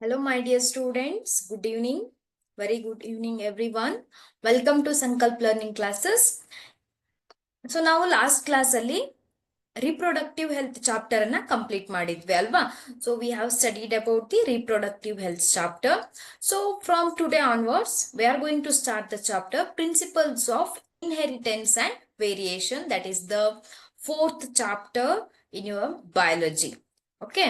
Hello, my dear students. Good evening. Very good evening, everyone. Welcome to Sankalp Learning Classes. So, ನಾವು last class ಅಲ್ಲಿ reproductive health chapter ಅನ್ನ complete ಮಾಡಿದ್ವಿ ಅಲ್ವಾ. So, we have studied about the reproductive health chapter. So, from today onwards, we are going to start the chapter Principles of Inheritance and Variation. That is the fourth chapter in your biology. Okay.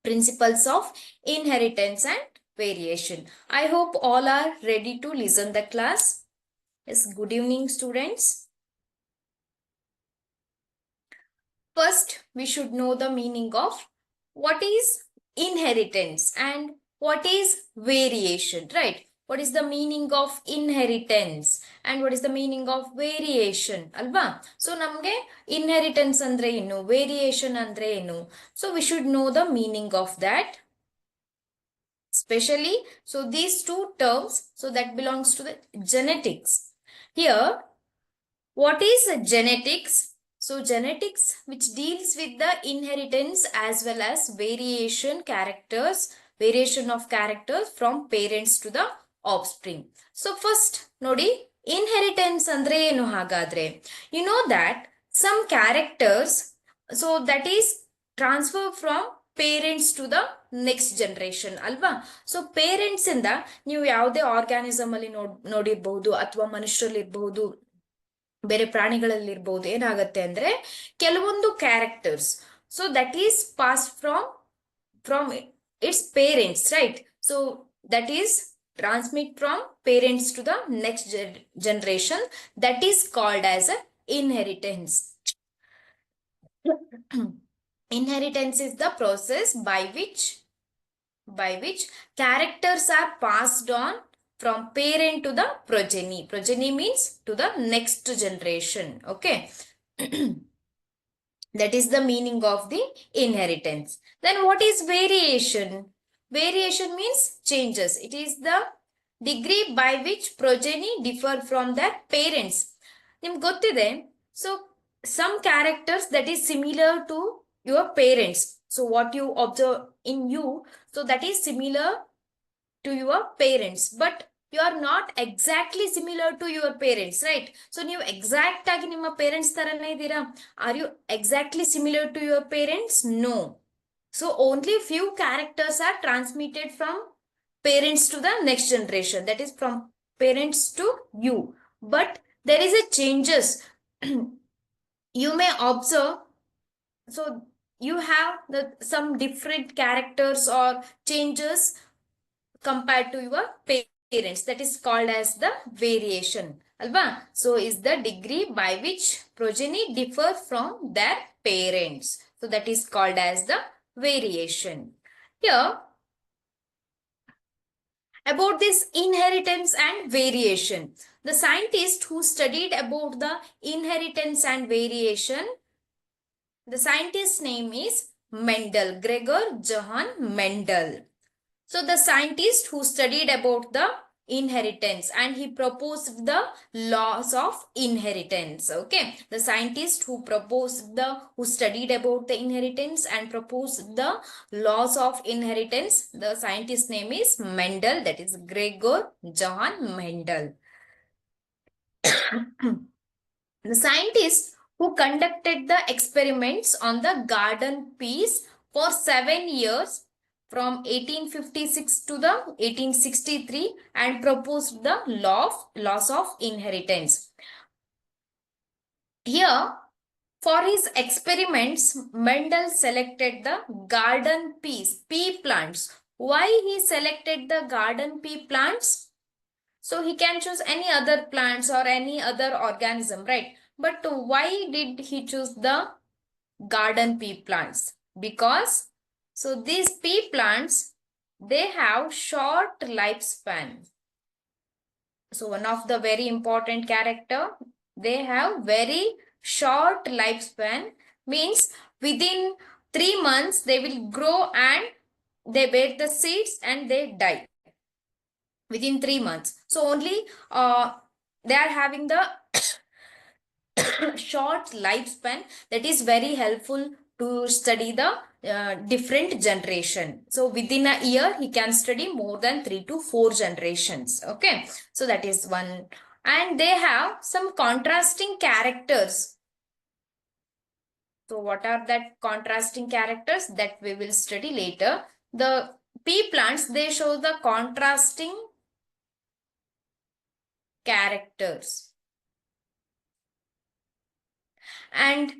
Principles of inheritance and variation. I hope all are ready to listen the class. Yes, good evening, students. First, we should know the meaning of what is inheritance and what is variation, right? What is the meaning of inheritance and what is the meaning of variation, alva? So, namge inheritance andre enu, variation andre enu. So, we should know the meaning of that. Especially, so these two terms, so that belongs to the genetics. Here, what is genetics? So genetics, which deals with the inheritance as well as variation of characters from parents to the offspring. So first, nodi, inheritance andre enu hagadre. You know that some characters, so that is transfer from parents to the next generation ಅಲ್ವಾ. So parents ಇಂದ ನೀವು ಯಾವುದೇ organism ಅಲ್ಲಿ ನೋಡಿರ್ಬಹುದು ಅಥವಾ ಮನುಷ್ಯರಲ್ಲಿ ಇರಬಹುದು, ಬೇರೆ ಪ್ರಾಣಿಗಳಲ್ಲಿ ಇರಬಹುದು, ಏನಾಗತ್ತೆ ಅಂದ್ರೆ ಕೆಲವೊಂದು characters so that is pass from its parents, right? So that is transmit from parents to the next generation. That is called as a inheritance. Inheritance is the process by which characters are passed on from parent to the progeny. Progeny means to the next generation. Okay. That is the meaning of the inheritance. Then what is variation? Variation means changes. It is the degree by which progeny differ from their parents. ನಿಮ್ಗೆ ಗೊತ್ತಿದೆ, so some characters that is similar to your parents. So what you observe in you, so that is similar to your parents, but you are not exactly similar to your parents, right? So ನೀವು exact ಆಗಿ ನಿಮ್ಮ parents ತರನೇ ಇದ್ದೀರಾ? Are you exactly similar to your parents? No. So only few characters are transmitted from parents to the next generation, that is from parents to you, but there is a changes. You may observe, so you have some different characters or changes compared to your parents. That is called as the variation, alva. So is the degree by which progeny differ from their parents. So that is called as the variation. Here, about this inheritance and variation, the scientist who studied about the inheritance and variation, the scientist's name is Mendel, Gregor Johann Mendel. So the scientist who studied about the inheritance and he proposed the laws of inheritance. Okay, the scientist who studied about the inheritance and proposed the laws of inheritance, the scientist name is Mendel, that is Gregor Johann Mendel. The scientist who conducted the experiments on the garden peas for 7 years from 1856 to the 1863 and proposed the laws of inheritance. Here, for his experiments, Mendel selected the garden peas, pea plants. Why he selected the garden pea plants? So he can choose any other plants or any other organism, right? But why did he choose the garden pea plants? Because so these pea plants, they have short lifespan. So one of the very important character, they have very short lifespan, means within 3 months they will grow and they bear the seeds and they die within 3 months. So only they are having the short lifespan. That is very helpful to study the different generation. So within a year, he can study more than 3 to 4 generations. Okay, so that is one. And they have some contrasting characters. So what are that contrasting characters that we will study later? The pea plants, they show the contrasting characters. And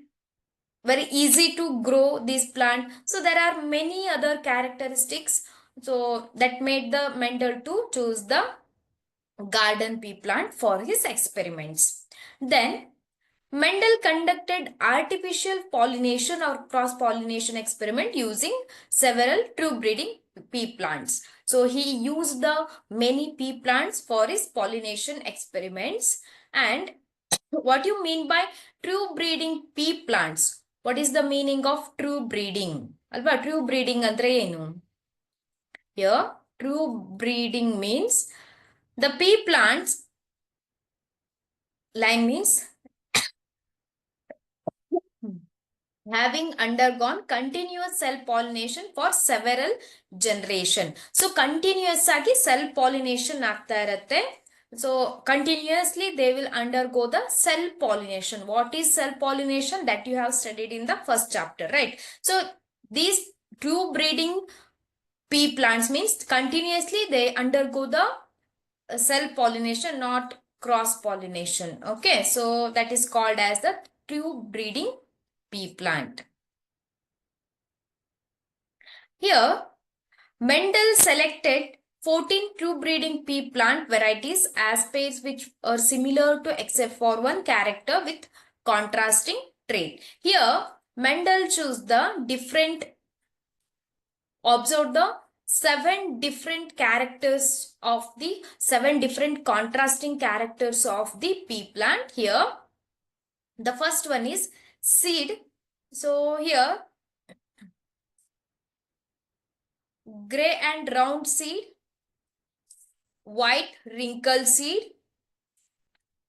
very easy to grow this plant. So there are many other characteristics. So that made the Mendel to choose the garden pea plant for his experiments. Then Mendel conducted artificial pollination or cross-pollination experiment using several true breeding pea plants. So he used the many pea plants for his pollination experiments. And what you mean by true breeding pea plants? What is the meaning of true breeding? Alva, true breeding andre enu? Here, true breeding means the pea plants, line means having undergone continuous self-pollination for several generation. So continuous agi self-pollination ಆಗ್ತಾ ಇರುತ್ತೆ. So continuously they will undergo the self-pollination. What is self-pollination? That you have studied in the first chapter, right? So these true breeding pea plants means continuously they undergo the self-pollination, not cross-pollination. Okay, so that is called as the true breeding pea plant. Here, Mendel selected 14 true breeding pea plant varieties as pairs which are similar to except for one character with contrasting trait. Here, Mendel chose the different, observe the 7 different characters of the 7 different contrasting characters of the pea plant. Here, the first one is seed. So here, gray and round seed, white wrinkle seed,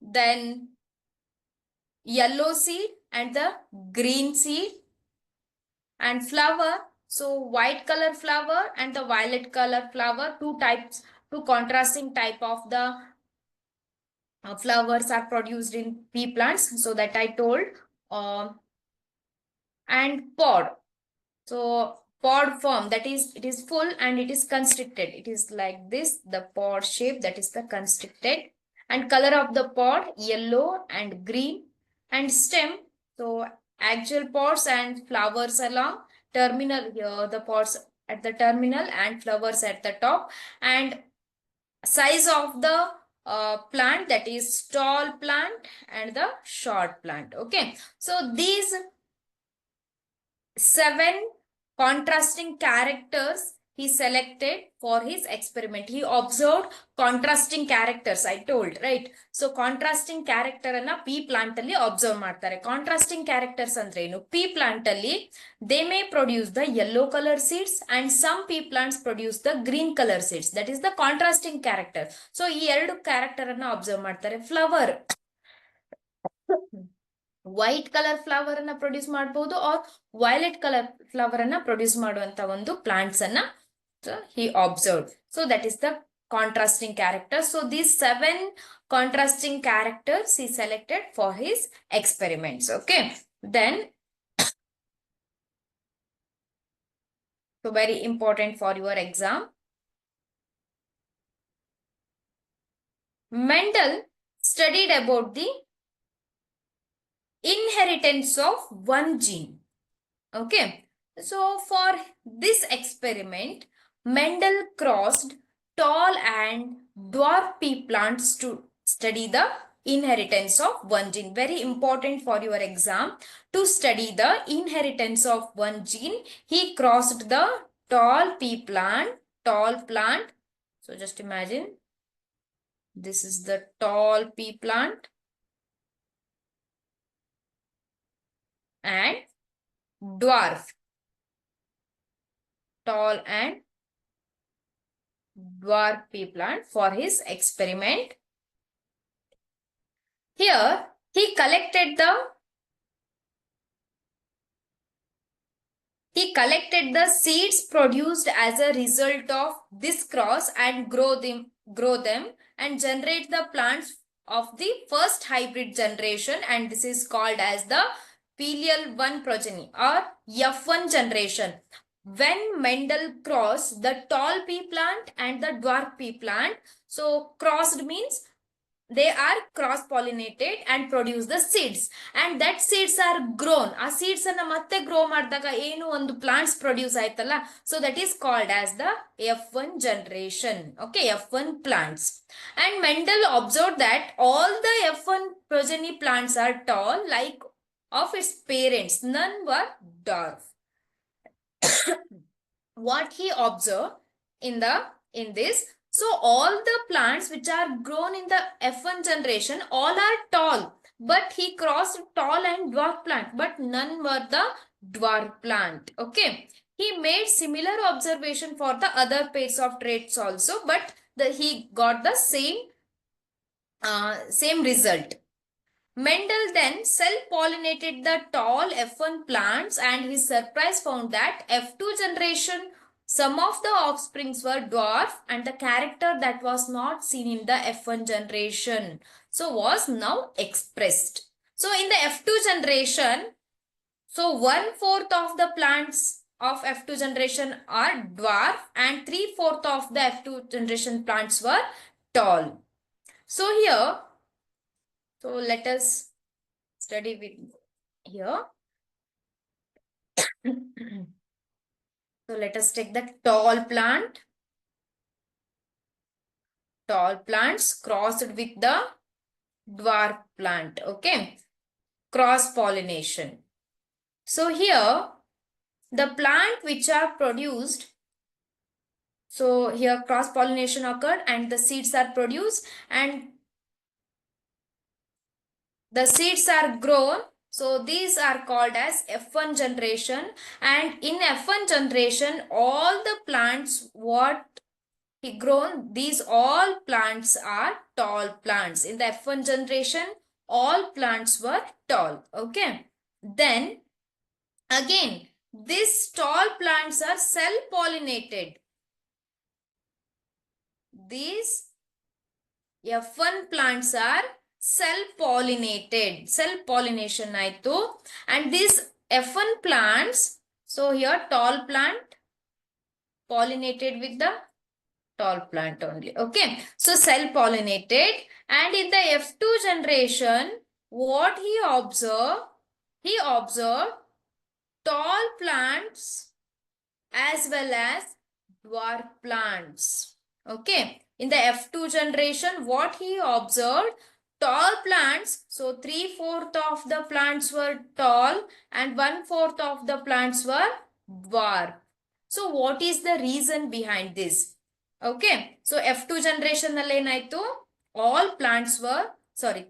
then yellow seed and the green seed, and flower. So white color flower and the violet color flower, two types, two contrasting type of the flowers are produced in pea plants. So that I told. And pod. So pod form, that is, it is full and it is constricted. It is like this, the pod shape, that is the constricted. And color of the pod, yellow and green. And stem, so actual pods and flowers along. Terminal, here the pods at the terminal and flowers at the top. And size of the plant, that is tall plant and the short plant. Okay, so these 7 contrasting characters he selected for his experiment. He observed contrasting characters, I told, right? So contrasting character anna pea plant alli observe ಮಾಡ್ತಾರೆ. Contrasting characters ಅಂದ್ರೆ ಏನು? Pea plant alli they may produce the yellow color seeds and some pea plants produce the green color seeds. That is the contrasting character. So ಈ ಎರಡು character ಅನ್ನ observe ಮಾಡ್ತಾರೆ. Flower white colour flower ಅನ್ನ produce ಮಾಡಬಹುದು R violet colour flower ಅನ್ನ produce ಮಾಡುವಂತ ಒಂದು plants ಅನ್ನ he observed. So that is the contrasting characters. So these 7 contrasting characters he selected for his experiments. Okay, then so very important for your exam, Mendel studied about the inheritance of one gene. Okay, so for this experiment, Mendel crossed tall and dwarf pea plants to study the inheritance of one gene. Very important for your exam. To study the inheritance of one gene, he crossed the tall pea plant, tall plant. So just imagine, this is the tall pea plant and dwarf, tall and dwarf pea plant for his experiment. Here, he collected the He collected the seeds produced as a result of this cross and grow them and generate the plants of the first hybrid generation, and this is called as the filial one progeny or F1 generation. When Mendel crossed the tall pea plant and the dwarf pea plant, so crossed means they are cross pollinated and produce the seeds, and that seeds are grown. ಆ seeds ಅನ್ನ ಮತ್ತೆ grow ಮಾಡಿದಾಗ ಏನು ಒಂದು plants produce ಆಯ್ತಲ್ಲ, so that is called as the F1 generation. Okay, F1 plants. And Mendel observed that all the F1 progeny plants are tall like of its parents, none were dwarf. What he observed in this, so all the plants which are grown in the F1 generation all are tall, but he crossed tall and dwarf plant, but none were the dwarf plant. Okay, he made similar observation for the other pairs of traits also, but he got the same result. Mendel then self-pollinated the tall F1 plants, and his surprise found that F2 generation, some of the offsprings were dwarf, and the character that was not seen in the F1 generation, so was now expressed. So in the F2 generation, so 1/4 of the plants of F2 generation are dwarf and 3/4 of the F2 generation plants were tall. So here, so let us study with here. So let us take the tall plant. Tall plants crossed with the dwarf plant. Okay, cross pollination. So here the plant which are produced, so here cross pollination occurred and the seeds are produced and the seeds are grown. So these are called as F1 generation, and in F1 generation all the plants what he grown, these all plants are tall plants. In the F1 generation all plants were tall. Okay, then again these tall plants are self pollinated. These F1 plants are self-pollinated. Self-pollination ಆಯ್ತು. And these F1 plants, so here tall plant pollinated with the tall plant only. Okay, so self-pollinated. And in the F2 generation, what he observed tall plants as well as dwarf plants. Okay, in the F2 generation, what he observed, tall plants, so 3/4 of the plants were tall and 1/4 of the plants were dwarf. So what is the reason behind this? Okay, so F2 generation alli enaitu, all plants were, sorry,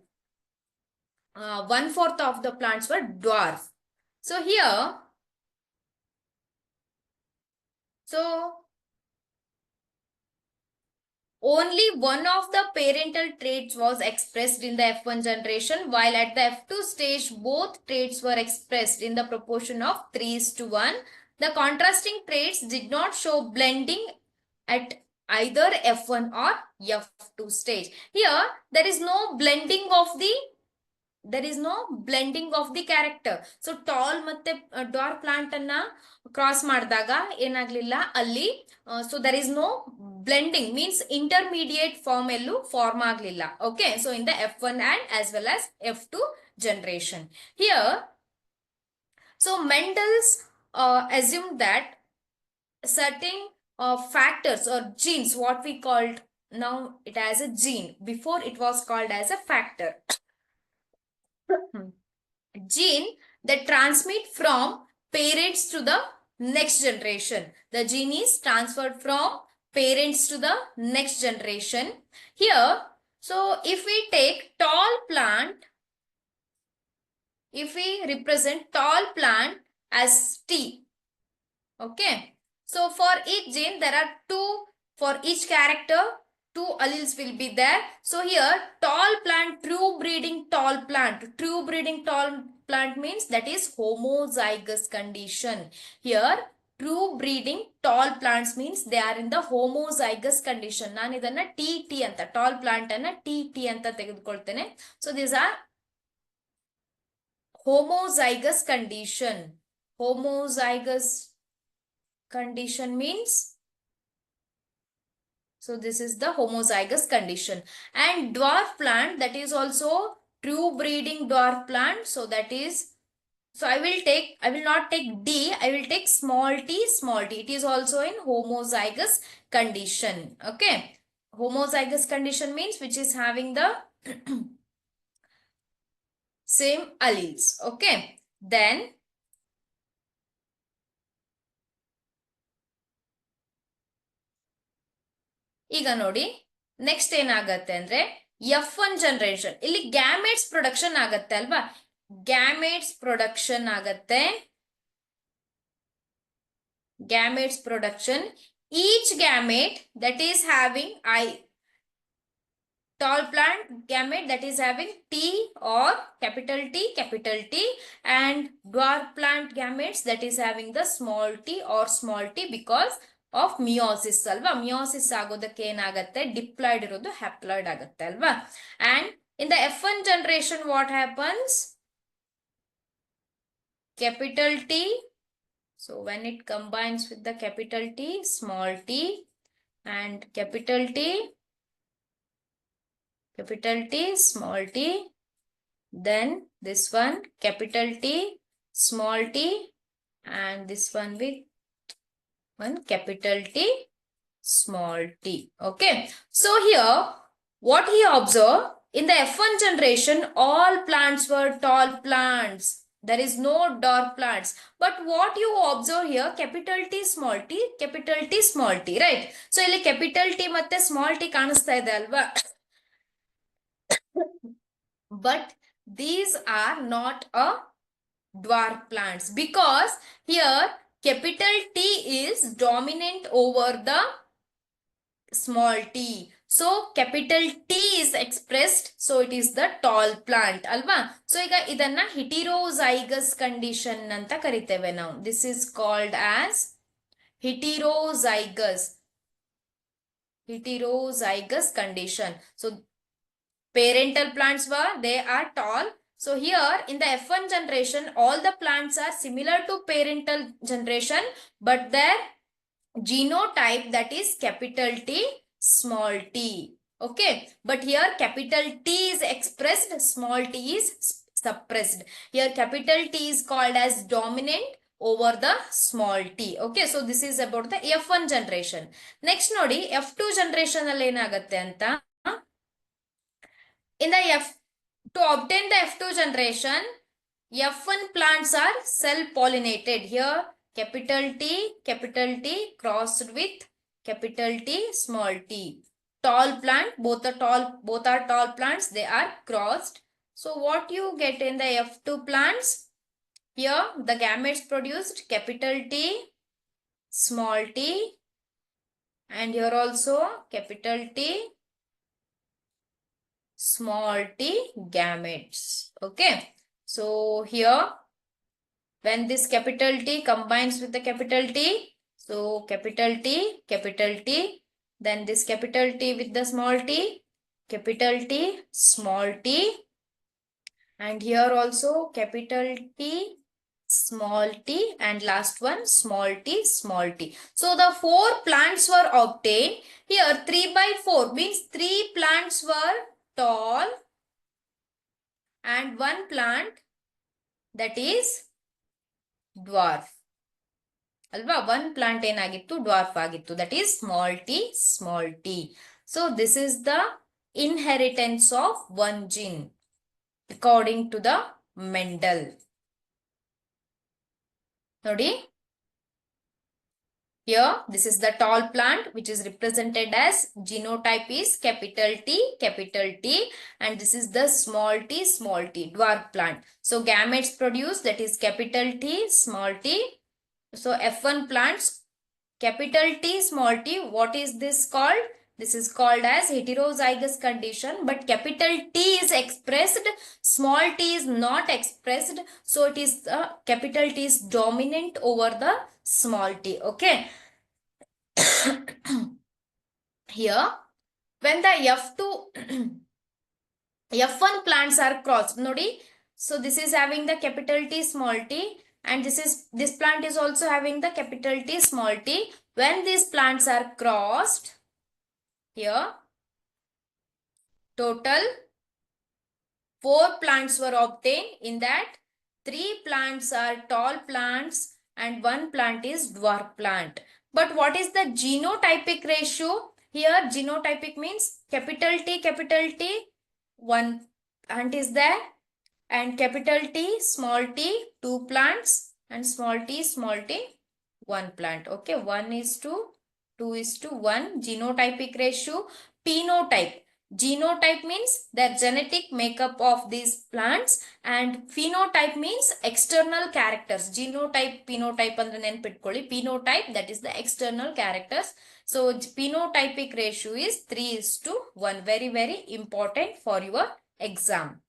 1/4 of the plants were dwarf. So here, so only one of the parental traits was expressed in the F1 generation, while at the F2 stage, both traits were expressed in the proportion of 3:1. The contrasting traits did not show blending at either F1 or F2 stage. Here, there is no blending of the character. So tall ಮತ್ತೆ dwarf plant ಅನ್ನ cross ಮಾಡಿದಾಗ ಏನಾಗ್ಲಿಲ್ಲ ಅಲ್ಲಿ, so there is no blending, means intermediate form ಎಲ್ಲೂ form ಆಗ್ಲಿಲ್ಲ. Okay, so in the F1 and as well as F2 generation. Here, so Mendel's assumed that certain factors or genes, what we called now it as a gene, before it was called as a factor. Gene that transmit from parents to the next generation. The gene is transferred from parents to the next generation. Here, so if we take tall plant, if we represent tall plant as T, okay, so for each gene there are two, for each character 2 alleles will be there. So here tall plant, true breeding tall plant plant means that is homozygous condition. Here true breeding tall plants means they are in the homozygous condition. ನಾನು ಇದನ್ನ TT ಅಂತ tall plant ಅನ್ನ TT ಅಂತ ತೆಗೆದುಕೊಳ್ತೇನೆ. So these are homozygous condition. Homozygous condition means, so this is the homozygous condition. And dwarf plant, that is also true breeding dwarf plant. So that is, so I will not take D, I will take small t, small t. It is also in homozygous condition. Okay. Homozygous condition means which is having the same alleles. Okay. Then ಈಗ ನೋಡಿ next ಏನಾಗತ್ತೆ ಅಂದ್ರೆ F1 generation, ಇಲ್ಲಿ gametes production ಆಗತ್ತೆ ಅಲ್ವಾ, gametes production ಆಗತ್ತೆ. Gametes production, each gamete that is having tall plant gamete that is having T or capital T, and dwarf plant gametes that is having the small t or small t because of meiosis alva. Meiosis agodakke enagutte diploid irodu haploid agutte alva. And in the F1 generation what happens, capital T, so when it combines with the capital T, small t, and capital T, small t, then this one capital T, small t, and this one with one capital T, small t. Okay. So here what he observed, in the F1 generation all plants were tall plants. There is no dwarf plants. But what you observe here, capital T, small t, capital T, small t, right? So ಇಲ್ಲಿ capital T ಮತ್ತೆ small t ಕಾಣಿಸ್ತಾ ಇದೆ ಅಲ್ವಾ? But these are not a dwarf plants because here capital T is dominant over the small t. So capital T is expressed, so it is the tall plant alva. So ಈಗ ಇದನ್ನ heterozygous condition ಅಂತ ಕರಿತೇವೆ ನಾವು. This is called as heterozygous condition. So parental plants were, they are tall. So here in the F1 generation all the plants are similar to parental generation, but their genotype, that is capital T, small t. Okay, but here capital T is expressed, small t is suppressed. Here capital T is called as dominant over the small t. Okay, so this is about the F1 generation. Next nodi F2 generation alli enagutte anta, in the to obtain the F2 generation, F1 plants are self-pollinated. Here capital T crossed with capital T, small t. Tall plant, both are tall plants, they are crossed. So what you get in the F2 plants, here the gametes produced capital T, small t, and here also capital T, small t gametes. Okay, so here when this capital T combines with the capital T, so capital T, then this capital T with the small t, capital T, small t, and here also capital T, small t, and last one small t, small t. So the 4 plants were obtained. Here 3/4 means 3 plants were tall and 1 plant that is dwarf alva. 1 plant enagittu dwarf agittu, that is small t, small t. So this is the inheritance of one gene according to the Mendel. Nodi, here this is the tall plant which is represented as genotype is capital T, and this is the small t, dwarf plant. So gametes produced, that is capital T, small t. So F1 plants, capital T, small t, what is this called? This is called as heterozygous condition, but capital T is expressed, small t is not expressed. So it is the capital T is dominant over the small t. Okay. Here, when the F2, F1 plants are crossed, nodi. So this is having the capital T, small t, and this plant is also having the capital T, small t. When these plants are crossed, here, total 4 plants were obtained. In that, 3 plants are tall plants and 1 plant is dwarf plant. But what is the genotypic ratio? Here, genotypic means capital T, 1 plant is there, and capital T, small t, 2 plants, and small t, 1 plant. Okay, 1 is to 2 is to 1. Genotypic ratio. Phenotype. Genotype means the genetic makeup of these plants, and phenotype means external characters. Genotype, phenotype andre nenpitkolli. Phenotype, that is the external characters. So phenotypic ratio is 3 is to 1. Very, very important for your exam.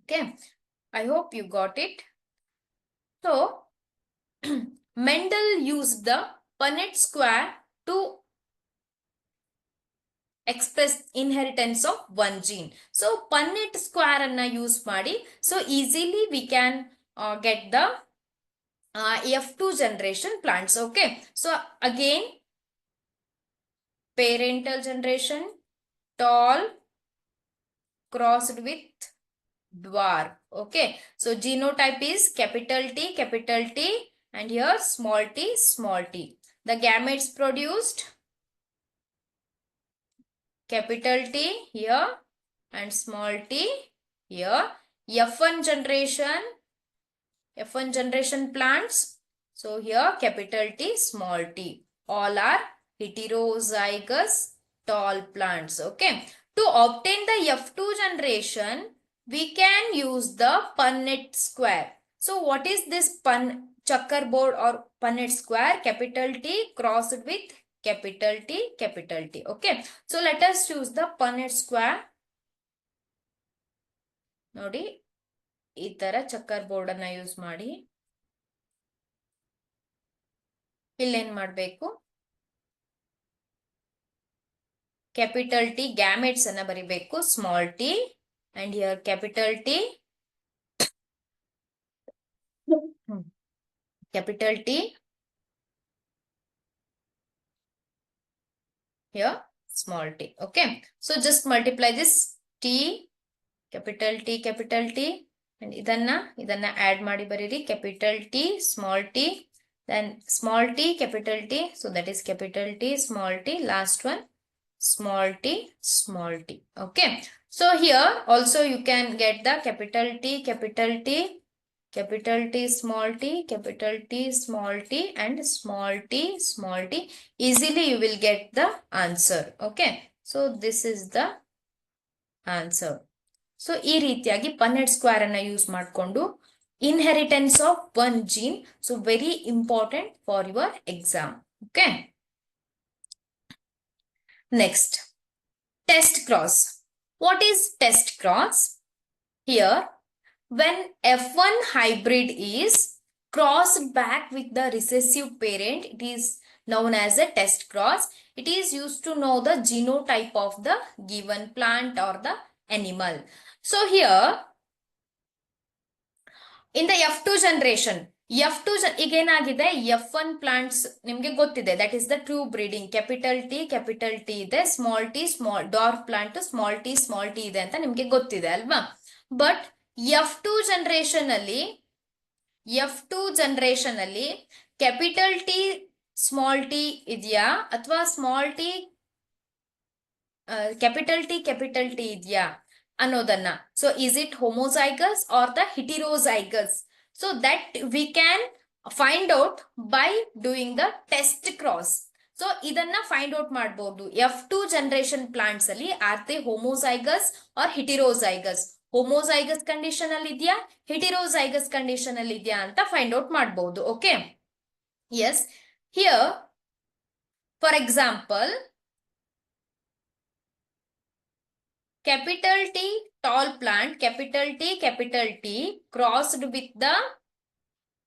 Okay, I hope you got it. So Mendel used the Punnett square to express inheritance of one gene. So Punnett square anna use ಮಾಡಿ. So easily we can get the F2 generation plants. Okay. So again, parental generation, tall crossed with dwarf. Okay. So genotype is capital T, and here small t, small t. The gametes produced capital T here and small t here. F1 generation plants. So here capital T, small t. All are heterozygous tall plants. Okay. To obtain the F2 generation, we can use the Punnett square. So what is this checkerboard or Punnett square? Capital T crossed with capital T, capital T. Okay. So let us choose the Punnett square. ನೋಡಿ ಈ ತರ ಚಕ್ಕರ್ board ಅನ್ನ use ಮಾಡಿ ಇಲ್ಲೇನ್ ಮಾಡಬೇಕು, capital T gametes ಅನ್ನ ಬರಿಬೇಕು, small T, and here capital T, capital T, here small t. Okay, so just multiply this T, capital T, and idanna add ಮಾಡಿ ಬರೀರಿ, capital T, small t, then small t, capital T, so that is capital T, small t, last one small t, small t. Okay, so here also you can get the capital T, capital T, capital T, small t, capital T, small t, and small t, small t. Easily you will get the answer. Okay, so this is the answer. So ಈ ರೀತಿಯಾಗಿ Punnett square ಅನ್ನ use ಮಾಡಿಕೊಂಡು inheritance of one gene. So very important for your exam. Okay, next test cross. What is test cross? Here, when F1 hybrid is crossed back with the recessive parent, it is known as a test cross. It is used to know the genotype of the given plant or the animal. So here, in the F2 generation, ಈಗ ಏನಾಗಿದೆ, F1 plants ನಿಮ್ಗೆ ಗೊತ್ತಿದೆ, that is the true breeding. Capital T ಇದೆ, small T, dwarf plant small T ಇದೆ ಅಂತ ನಿಮ್ಗೆ ಗೊತ್ತಿದೆ ಅಲ್ವಾ. ಬಟ್ F2 ಜನರೇಷನ್ ಅಲ್ಲಿ ಕ್ಯಾಪಿಟಲ್ ಟಿ, ಸ್ಮಾಲ್ ಟಿ ಇದೆಯಾ, ಅಥವಾ ಸ್ಮಾಲ್ ಟಿ ಕ್ಯಾಪಿಟಲ್ ಟಿ ಇದೆಯಾ ಅನ್ನೋದನ್ನ. So is it homozygous or the heterozygous? So that we can find out by doing the test cross. So idanna find out ಮಾಡಬಹುದು. F2 generation plants ಅಲ್ಲಿ are they homozygous or heterozygous? Homozygous condition ಅಲ್ಲಿ ಇದೆಯಾ, heterozygous condition ಅಲ್ಲಿ ಇದೆಯಾ ಅಂತ find out ಮಾಡಬಹುದು. Okay, yes, here for example capital T, tall plant, capital T, crossed with the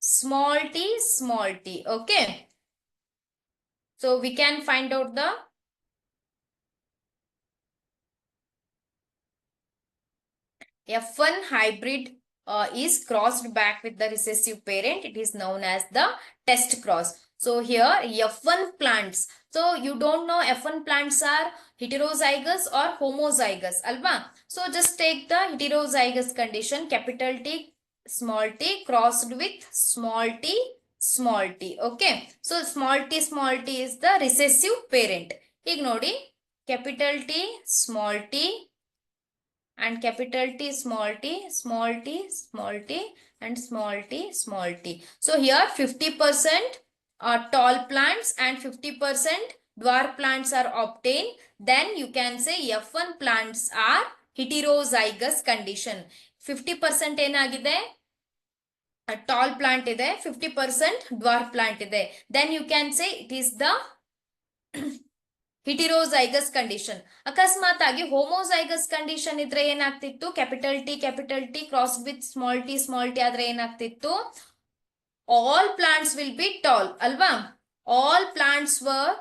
small t, okay. So we can find out the F1 hybrid is crossed back with the recessive parent. It is known as the test cross. So here F1 plants. So you don't know F1 plants are heterozygous or homozygous, alva. So just take the heterozygous condition, capital T, small t crossed with small t. Okay. So small t is the recessive parent. ಈಗ ನೋಡಿ capital T, small t and capital T, small t, small t, small t, and small t, small t. So here 50% tall plants and 50% dwarf plants are obtained. Then you can say F1 plants are heterozygous condition. 50% ಏನಾಗಿದೆ? Tall plant ಇದೆ, 50% dwarf plant ಇದೆ. Then you can say it is the heterozygous condition. ಅಕಸ್ಮಾತ್ ಆಗಿ homozygous condition ಇದ್ರೆ ಏನಾಗ್ತಿತ್ತು? capital T crossed with small t ಆದ್ರೆ ಏನಾಗ್ತಿತ್ತು? All plants will be tall, ಅಲ್ವಾ? All plants were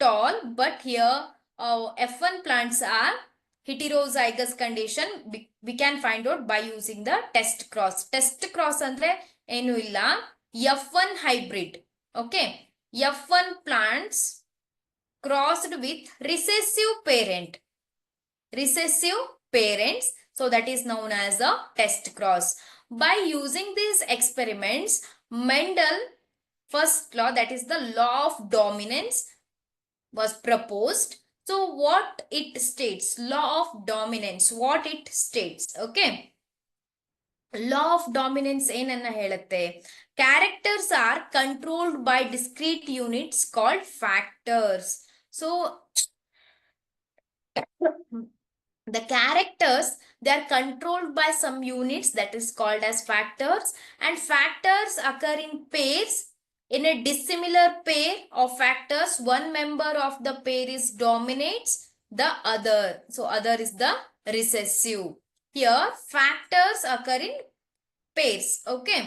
tall, but here F1 plants are heterozygous condition. We can find out by using the test cross. Test cross ಅಂದ್ರೆ ಏನು ಇಲ್ಲ, F1 hybrid. Okay, F1 plants crossed with recessive parent. Recessive parents. So that is known as a test cross. By using these experiments, Mendel first law, that is the law of dominance, was proposed. So what it states, law of dominance, what it states, okay. Law of dominance ಏನನ್ನ ಹೇಳುತ್ತೆ? Characters are controlled by discrete units called factors. So the characters, they are controlled by some units that is called as factors, and factors occur in pairs. In a dissimilar pair of factors, one member of the pair is dominates the other. So other is the recessive. Here factors occur in pairs, okay.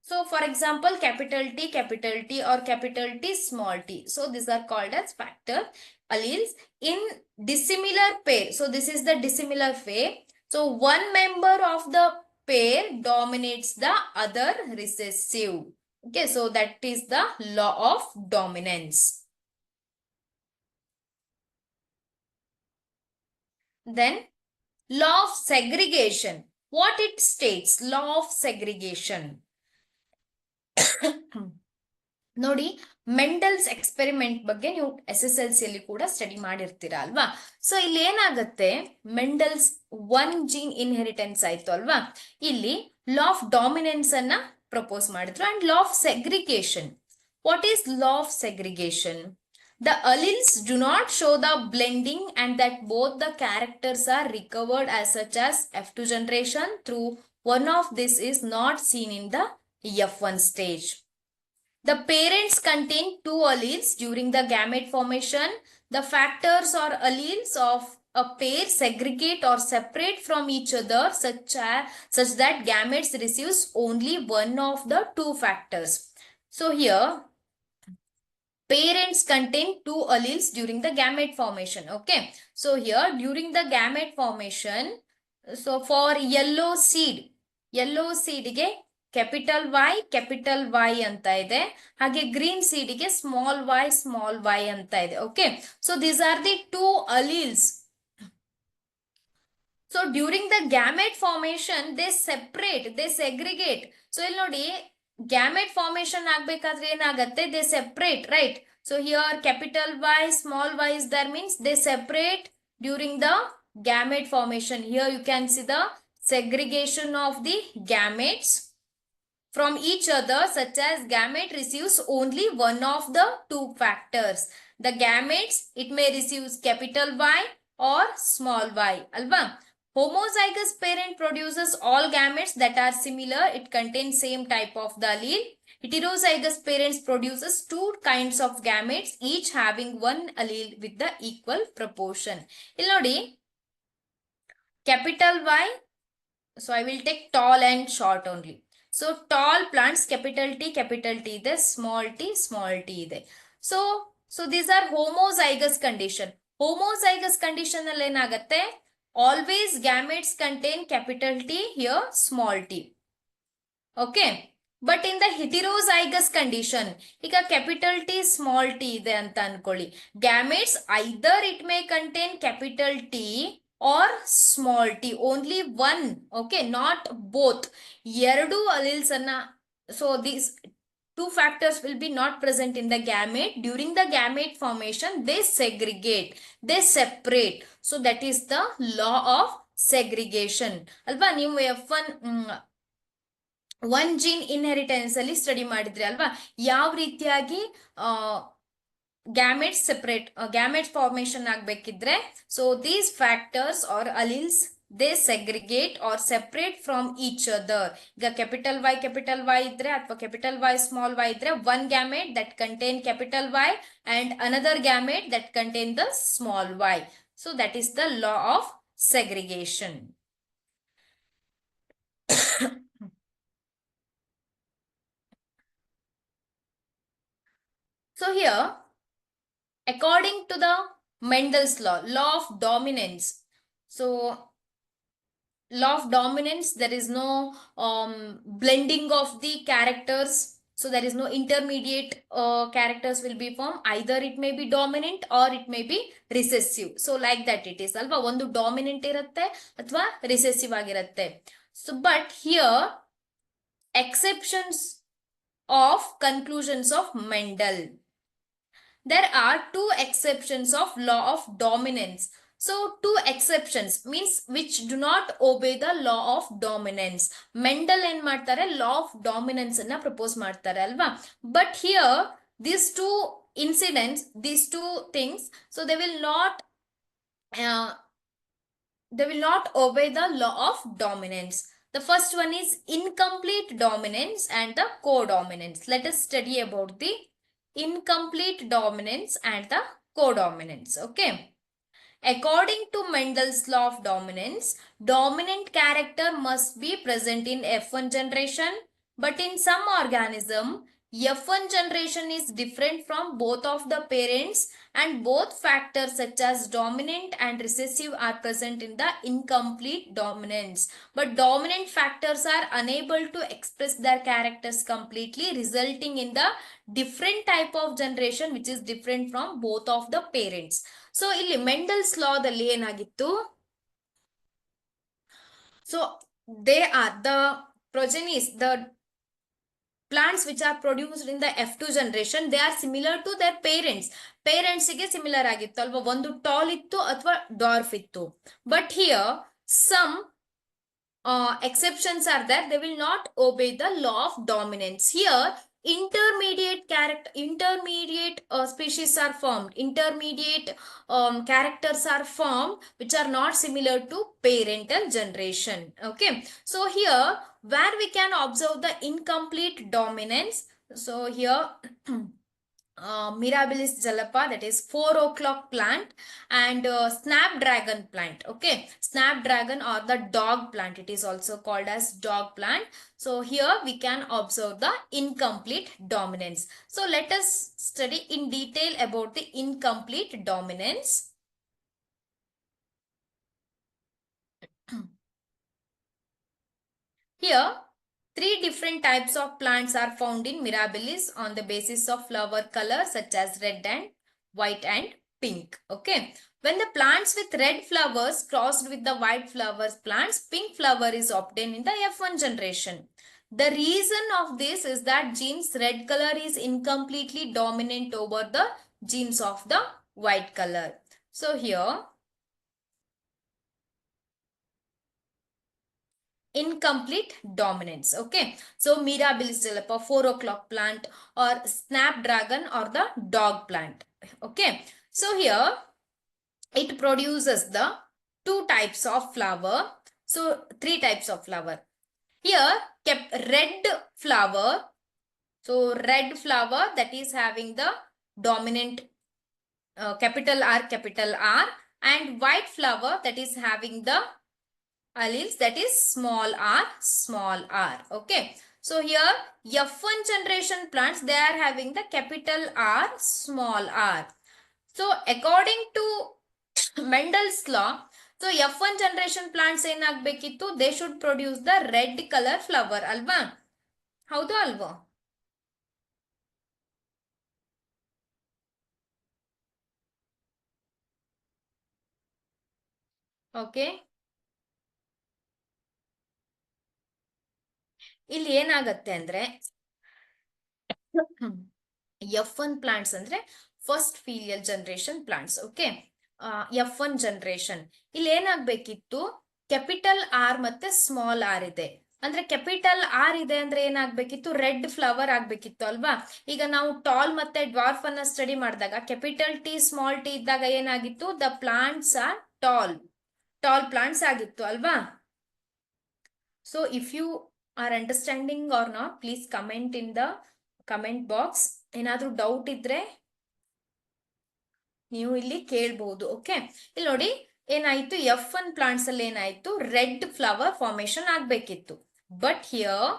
So for example, capital T or capital T, small t. So these are called as factor alleles in dissimilar pair. So this is the dissimilar pair. So one member of the pair dominates the other recessive. Okay, so that is the law of dominance. Then law of segregation. What it states? Law of segregation. ನೋಡಿ, Mendel's experiment ಬಗ್ಗೆ ನೀವು SSLC ಅಲ್ಲಿ ಕೂಡ study ಮಾಡಿರ್ತೀರಾ ಅಲ್ವಾ. So ಇಲ್ಲಿ ಏನಾಗುತ್ತೆ, Mendel's 1 gene inheritance ಆಯ್ತು ಅಲ್ವಾ. ಇಲ್ಲಿ ಲಾ ಆಫ್ ಡಾಮಿನೆನ್ಸ್ ಅನ್ನ ಪ್ರಪೋಸ್ ಮಾಡಿದ್ರು and law of segregation. What is law of segregation? The alleles do not show the blending and that both the characters are recovered as such as F2 generation through one of this is not seen in the F1 stage. The parents contain two alleles during the gamete formation. The factors or alleles of a pair segregate or separate from each other such that gametes receives only one of the two factors. So here parents contain two alleles during the gamete formation. Okay. So here during the gamete formation, so for yellow seed ಗೆ capital Y ಅಂತ ಇದೆ, ಹಾಗೆ green seed ಗೆ small y ಅಂತ ಇದೆ. Okay. So these are the two alleles. So during the gamete formation, they separate, they segregate. So ಇಲ್ಲಿ ನೋಡಿ, gamete formation ಆಗ್ಬೇಕಾದ್ರೆ ಏನಾಗುತ್ತೆ, they separate, right? So here capital Y, small y is there, means they separate during the gamete formation. Here you can see the segregation of the gametes from each other such as gamete receives only one of the two factors. The gametes, it may receive capital Y or small y, alva. Homozygous parent produces all gametes that are similar. It contains same type of the allele. Heterozygous parents produces two kinds of gametes, each having one allele with the equal proportion. ಇಲ್ಲಿ ನೋಡಿ, capital Y. So I will take tall and short only. So tall plants capital T ಇದೆ, small t ಇದೆ. So these are homozygous condition. Homozygous condition ಅಲ್ಲಿ ಏನಾಗುತ್ತೆ? Always gametes contain capital T, here small t. Okay. But in the heterozygous condition, ಈಗ capital T small t ಇದೆ ಅಂತ ಅನ್ಕೊಳ್ಳಿ. Gametes either it may contain capital T or small t, only one. Okay, not both. ಎರಡು alleles ಅನ್ನ, so these two factors will be not present in the gamete. During the gamete formation, they segregate, they separate. So that is the law of segregation. ಅಲ್ವಾ ನೀವು F1 one gene inheritance ಅಲ್ಲಿ study ಮಾಡಿದ್ರಿ ಅಲ್ವಾ, ಯಾವ ರೀತಿಯಾಗಿ gamete separate gamete formation ಆಗ್ಬೇಕಿದ್ರೆ, so these factors or alleles they segregate or separate from each other. ಈಗ capital Y ಇದ್ರೆ ಅಥವಾ ಕ್ಯಾಪಿಟಲ್ ವೈ ಸ್ಮಾಲ್ ವೈ ಇದ್ರೆ one gamete that contain capital Y and another gamete that contain the small Y. So that is the law of segregation. So here, according to the Mendel's law, law of dominance. So law of dominance, there is no blending of the characters. So there is no intermediate characters will be formed. Either it may be dominant or it may be recessive. So like that it is. Alva ಒಂದು dominant ಇರುತ್ತೆ ಅಥವಾ recessive ಆಗಿರುತ್ತೆ. So but here exceptions of conclusions of Mendel. There are two exceptions of law of dominance. So two exceptions means which do not obey the law of dominance. Mendel en ಮಾಡ್ತಾರೆ law of dominance ಅನ್ನ propose ಮಾಡ್ತಾರೆ ಅಲ್ವಾ. But here these two incidents, these two things, so they will not obey the law of dominance. The first one is incomplete dominance and the codominance. Let us study about the incomplete dominance and the codominance. Okay. According to Mendel's law of dominance, dominant character must be present in F1 generation, but in some organism, F1 generation is different from both of the parents and both factors such as dominant and recessive are present in the incomplete dominance. But dominant factors are unable to express their characters completely, resulting in the different type of generation which is different from both of the parents. So ಇಲ್ಲಿ Mendel's ಲಾದಲ್ಲಿ ಏನಾಗಿತ್ತು, so they are the progenies, the plants which are produced in the F2 generation, they are similar to their parents. Parents ಗೆ similar ಆಗಿತ್ತು ಅಲ್ವಾ, ಒಂದು tall ಇತ್ತು ಅಥವಾ dwarf ಇತ್ತು. But here some exceptions are there, they will not obey the law of dominance. Here intermediate species are formed, intermediate characters are formed which are not similar to parental generation. Okay, so here where we can observe the incomplete dominance, so here Mirabilis jalapa, that is 4 o'clock plant, and snapdragon plant. Okay, snapdragon or the dog plant, it is also called as dog plant. So here we can observe the incomplete dominance. So let us study in detail about the incomplete dominance. Here 3 different types of plants are found in Mirabilis on the basis of flower color such as red and white and pink. Okay, when the plants with red flowers crossed with the white flowers plants, pink flower is obtained in the F1 generation. The reason of this is that genes red color is incompletely dominant over the genes of the white color. So here incomplete dominance. Okay, so Mirabilis jalapa, 4 o'clock plant, or snapdragon or the dog plant. Okay, so here it produces the 2 types of flower, so 3 types of flower. Here kept red flower, so red flower that is having the dominant capital R, and white flower that is having the alleles, that is small r. Okay. So here F1 generation plants, they are having the capital R, small r. So according to Mendel's law, so F1 generation plants ಏನಾಗಬೇಕಿತ್ತು, they should produce the red color flower ಅಲ್ವಾ? ಹೌದು ಅಲ್ವೋ? Okay, ಇಲ್ಲಿ ಏನಾಗತ್ತೆ ಅಂದ್ರೆ F1 plants ಅಂದ್ರೆ first filial generation plants. Okay, F1 generation ಇಲ್ಲಿ ಏನಾಗ್ಬೇಕಿತ್ತು, ಕ್ಯಾಪಿಟಲ್ ಆರ್ ಮತ್ತೆ ಸ್ಮಾಲ್ ಆರ್ ಇದೆ. ಅಂದ್ರೆ ಕ್ಯಾಪಿಟಲ್ ಆರ್ ಇದೆ ಅಂದ್ರೆ ಏನಾಗ್ಬೇಕಿತ್ತು, ರೆಡ್ ಫ್ಲವರ್ ಆಗ್ಬೇಕಿತ್ತು ಅಲ್ವಾ? ಈಗ ನಾವು ಟಾಲ್ ಮತ್ತೆ ಡ್ವಾರ್ಫ್ ಅನ್ನ ಸ್ಟಡಿ ಮಾಡಿದಾಗ ಕ್ಯಾಪಿಟಲ್ ಟಿ ಸ್ಮಾಲ್ ಟಿ ಇದ್ದಾಗ ಏನಾಗಿತ್ತು, the plants are tall plants ಆಗಿತ್ತು ಅಲ್ವಾ? So if you are understanding or not, please comment in the comment box. ಏನಾದ್ರೂ ಡೌಟ್ ಇದ್ರೆ ನೀವು ಇಲ್ಲಿ ಕೇಳಬಹುದು. ಓಕೆ, ಇಲ್ಲಿ ನೋಡಿ ಏನಾಯ್ತು, F1 ಪ್ಲಾಂಟ್ಸ್ ಅಲ್ಲಿ ಏನಾಯ್ತು, ರೆಡ್ ಫ್ಲವರ್ ಫಾರ್ಮೇಶನ್ ಆಗ್ಬೇಕಿತ್ತು. But here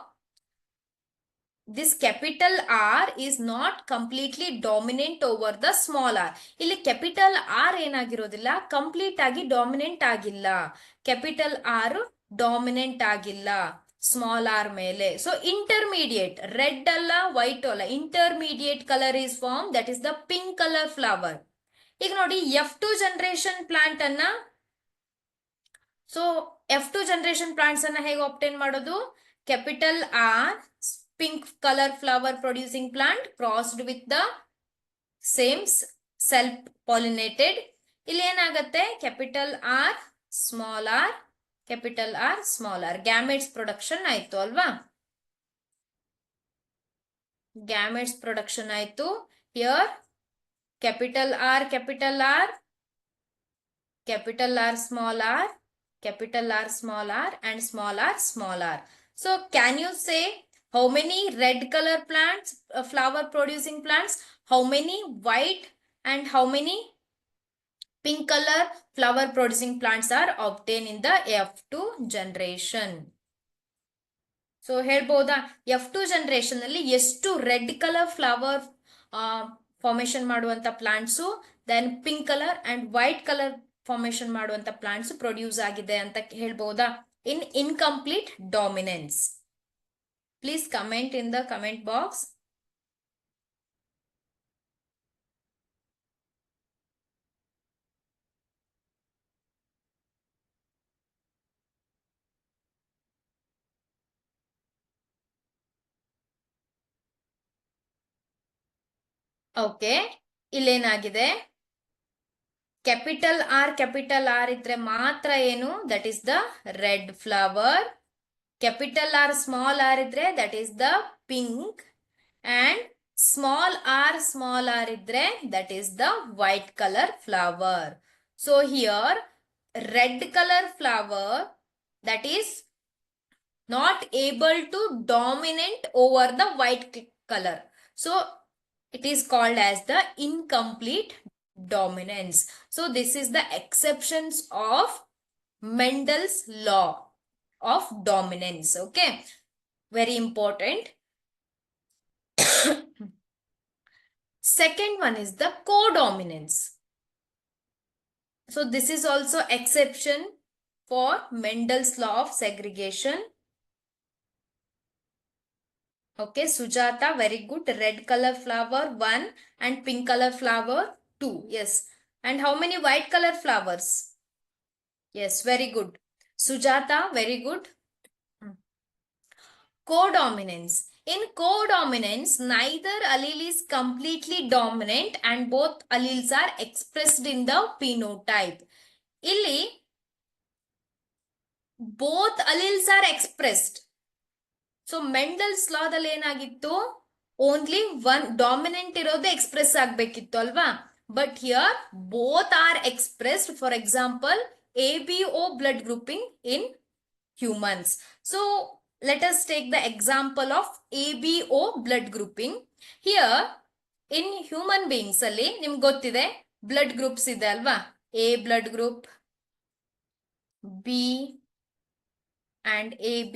this capital R is not completely dominant over the small R. ಇಲ್ಲಿ ಕ್ಯಾಪಿಟಲ್ ಆರ್ ಏನಾಗಿರೋದಿಲ್ಲ, ಕಂಪ್ಲೀಟ್ ಆಗಿ ಡಾಮಿನೆಂಟ್ ಆಗಿಲ್ಲ. ಕ್ಯಾಪಿಟಲ್ ಆರ್ ಡಾಮಿನೆಂಟ್ ಆಗಿಲ್ಲ ಸ್ಮಾಲ್ ಆರ್ ಮೇಲೆ. ಸೊ ಇಂಟರ್ಮೀಡಿಯೇಟ್, ರೆಡ್ ಅಲ್ಲ ವೈಟ್ ಅಲ್ಲ, intermediate colour is form, that is the pink colour flower. ಈಗ ನೋಡಿ F2 ಜನರೇಷನ್ ಪ್ಲಾಂಟ್ ಅನ್ನ, ಸೊ F2 ಜನರೇಷನ್ ಪ್ಲಾಂಟ್ಸ್ ಅನ್ನ ಹೇಗೆ ಆಬ್ಟೈನ್ ಮಾಡೋದು, capital R pink colour flower producing plant crossed with the same self pollinated. ಇಲ್ಲಿ ಏನಾಗತ್ತೆ, capital R small R, capital R small R, gametes production ಆಯ್ತು ಅಲ್ವಾ? Gametes production ಆಯ್ತು. Here capital R, capital R, capital R, small r, capital R, small r, and small r, small r. So can you say how many red color plants, flower producing plants, how many white and how many pink color flower producing plants are obtained in the F2 generation? So ಹೇಳ್ಬೋದಾ, F2 generation ಅಲ್ಲಿ ಎಷ್ಟು red colour flower formation ಮಾಡುವಂತ plants, then pink colour and white colour formation ಮಾಡುವಂತ plants produce ಆಗಿದೆ ಅಂತ ಹೇಳ್ಬೋದಾ, in incomplete dominance? Please comment in the comment box. Okay, ಇಲ್ಲೇನಾಗಿದೆ, capital R ಇದ್ರೆ ಮಾತ್ರ ಏನು, that is the red flower. Capital R small R ಇದ್ರೆ that is the pink, and small R ಇದ್ರೆ that is the white colour flower. So here red colour flower that is not able to dominate over the white color. So it is called as the incomplete dominance. So this is the exceptions of Mendel's law of dominance. Okay, very important. Second one is the codominance. So this is also exception for Mendel's law of segregation. Okay, Sujata, very good. Red color flower 1 and pink color flower 2. Yes. And how many white color flowers? Yes, very good. Sujata, very good. Codominance. In codominance, neither allele is completely dominant and both alleles are expressed in the phenotype. Illi both alleles are expressed. So Mendel's ಲಾದಲ್ಲಿ ಏನಾಗಿತ್ತು, only one dominant ಇರೋದು express ಆಗ್ಬೇಕಿತ್ತು ಅಲ್ವಾ? But here both are expressed. For example ABO blood grouping in humans. So let us take the example of ABO blood grouping. Here in human beings ಅಲ್ಲಿ ನಿಮ್ಗೆ ಗೊತ್ತಿದೆ blood groups ಇದೆ ಅಲ್ವಾ? A blood group, B, and AB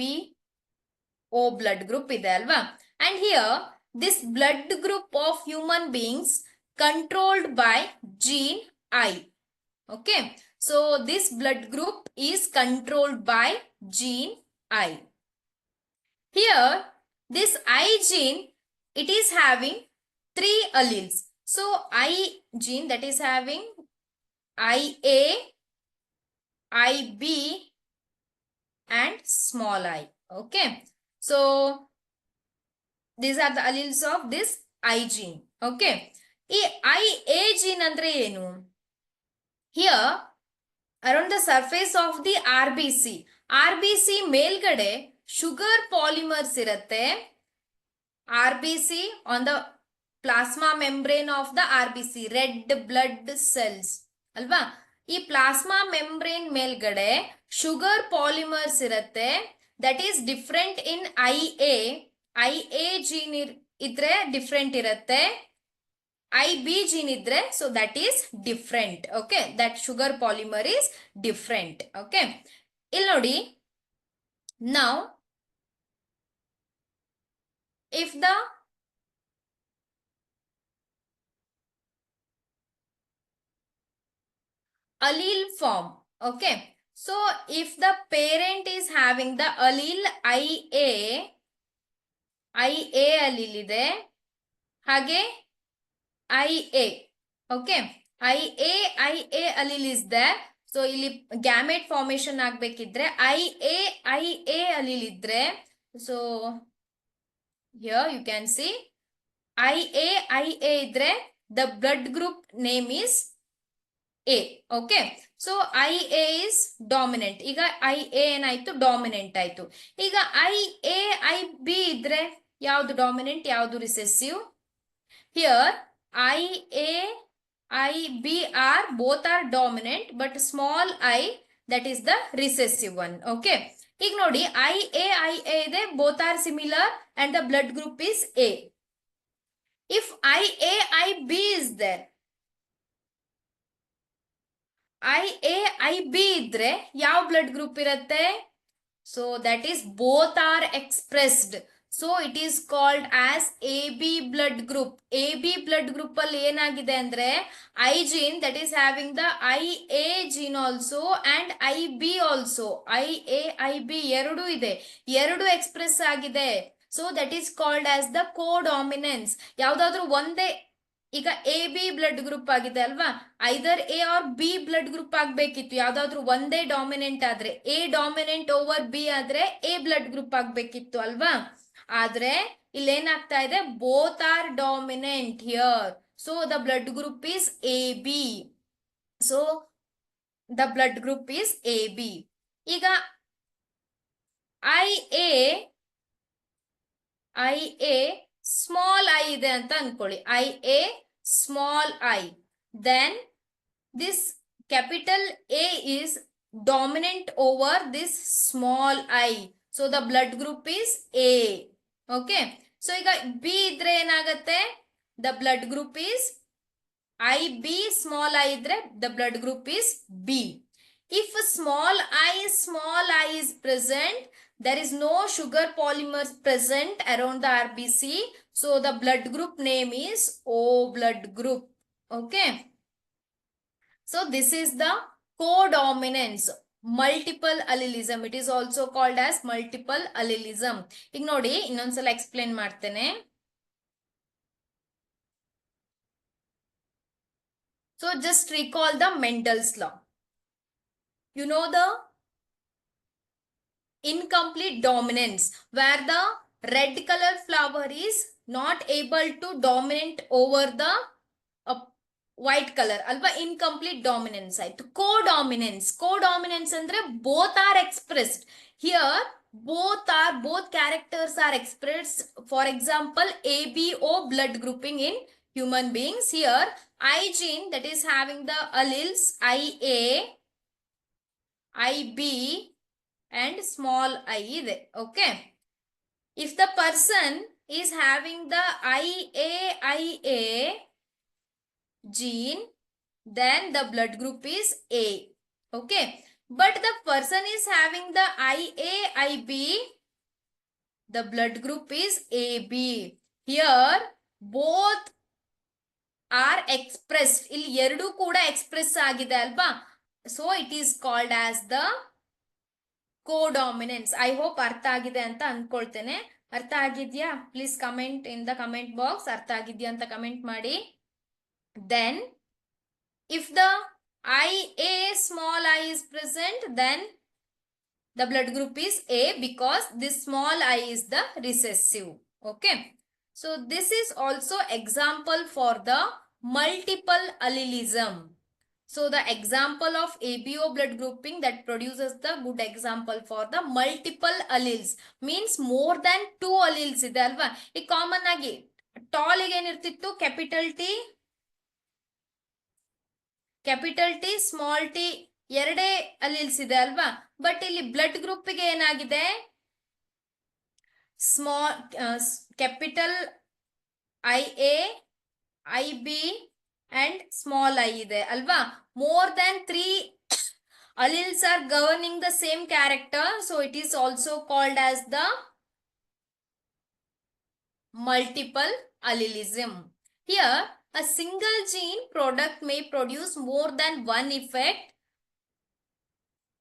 O blood group ಇದೆ ಅಲ್ವಾ? And here this blood group of human beings controlled by gene I. Okay, so this blood group is controlled by gene I. Here this I gene, it is having 3 alleles. So I gene, that is having IA, IB and small I. Okay, so these are the alleles of this I gene. Okay, ಈ IA gene ಅಂದ್ರೆ ಏನು? Here around the surface of the RBC ಮೇಲ್ಗಡೆ sugar polymers ಇರುತ್ತೆ. RBC on the plasma membrane of the RBC, red blood cells ಅಲ್ವಾ? ಈ plasma membrane ಮೇಲ್ಗಡೆ sugar polymers ಇರುತ್ತೆ. That is different in IA gene ಇದ್ರೆ different ಇರುತ್ತೆ, IB gene idre, so that is different. Okay, that sugar polymer is different. Okay, ಇಲ್ಲಿ ನೋಡಿ, now if the allele form, okay, so if the parent is having the allele IA allele ಇದೆ, ಹಾಗೆ IA, okay, IA allele is there. So ಇಲ್ಲಿ gamete formation ಆಗ್ಬೇಕಿದ್ರೆ IA allele ಇದ್ರೆ, so here you can see IA ಇದ್ರೆ the blood group name is A. Okay, so IA is dominant. ಈಗ IA ಏನಾಯ್ತು? Dominant ಆಯ್ತು. ಈಗ IB ಇದ್ರೆ ಯಾವುದು dominant, ಯಾವುದು recessive? Here IA, IB are both are dominant, but small I, that is the recessive one. Okay, ಈಗ ನೋಡಿ IA ಇದೆ, both are similar and the blood group is A. If IA IB is there, IA IB ಇದ್ರೆ ಯಾವ blood group ಇರುತ್ತೆ? So that is both are expressed. So it is called as AB blood group. AB blood group ಅಲ್ಲಿ ಏನಾಗಿದೆ ಅಂದ್ರೆ I gene, that is having the IA gene also and IB also. IA IB ಎರಡು ಇದೆ, ಎರಡು express ಆಗಿದೆ. So that is called as the codominance. ಯಾವ್ದಾದ್ರು ಒಂದೇ, ಈಗ AB ಬ್ಲಡ್ ಗ್ರೂಪ್ ಆಗಿದೆ ಅಲ್ವಾ, either A or B blood group ಆಗ್ಬೇಕಿತ್ತು. ಯಾವ್ದಾದ್ರು ಒಂದೇ ಡಾಮಿನೆಂಟ್ ಆದ್ರೆ, A ಡಾಮಿನೆಂಟ್ ಓವರ್ B ಆದ್ರೆ A ಬ್ಲಡ್ ಗ್ರೂಪ್ ಆಗ್ಬೇಕಿತ್ತು ಅಲ್ವಾ. ಆದ್ರೆ ಇಲ್ಲಿ ಏನಾಗ್ತಾ ಇದೆ, both are dominant here. So the blood group is AB. So the blood group is AB. ಈಗ IA ಸ್ಮಾಲ್ I ಇದೆ ಅಂತ ಅನ್ಕೊಳ್ಳಿ, IA small I, then this capital A is dominant over this small I, so the blood group is A. Okay, so ಈಗ B ಇದ್ರೆ ಏನಾಗುತ್ತೆ, the blood group is IB, small I ಇದ್ರೆ the blood group is B. If small I is present, there is no sugar polymers present around the RBC, so the blood group name is O blood group. Okay, so this is the codominance, multiple allelism. It is also called as multiple allelism. ಈಗ ನೋಡಿ ಇನ್ನೊಂದ್ಸಲ explain ಮಾಡ್ತೇನೆ. So just recall the Mendel's law. You know the incomplete dominance, where the red color flower is not able to dominate over the white color alva, incomplete dominance ಆಯ್ತು. codominance ಅಂದ್ರೆ both are expressed. Here both characters are expressed. For example, ABO blood grouping in human beings. Here I gene, that is having the alleles IA, IB and small I ಇದೆ. Okay, if the person is having the IA gene, then the blood group is A. Okay, but the person is having the IA, IB, the blood group is AB. Here, both are expressed. ಇಲ್ಲಿ ಎರಡು ಕೂಡ express ಆಗಿದೆ ಅಲ್ವಾ? So it is called as the codominance. I hope ಅರ್ಥ ಆಗಿದೆ ಅಂತ ಅನ್ಕೊಳ್ತೇನೆ. ಅರ್ಥ ಆಗಿದ್ಯಾ? Please comment in the comment box. ಅರ್ಥ ಆಗಿದ್ಯಾ ಅಂತ ಕಮೆಂಟ್ ಮಾಡಿ. Then, if the IA small I is present, then the blood group is A because this small I is the recessive. Okay. So this is also example for the multiple allelism. So the example of ABO blood grouping that produces the good example for the multiple alleles means more than 2 alleles ಇದೆ ಅಲ್ವಾ? ಈ common ಆಗಿ tall ಗೆ ಏನಿರ್ತಿತ್ತು? Capital T small T ಎರಡೇ alleles ಇದೆ ಅಲ್ವಾ? But ಇಲ್ಲಿ blood group ಗೆ ಏನಾಗಿದೆ? Small capital IA, IB and small I ಇದೆ ಅಲ್ವಾ? More than 3 alleles are governing the same character, so it is also called as the multiple allelism. Here, a single gene product may produce more than one effect,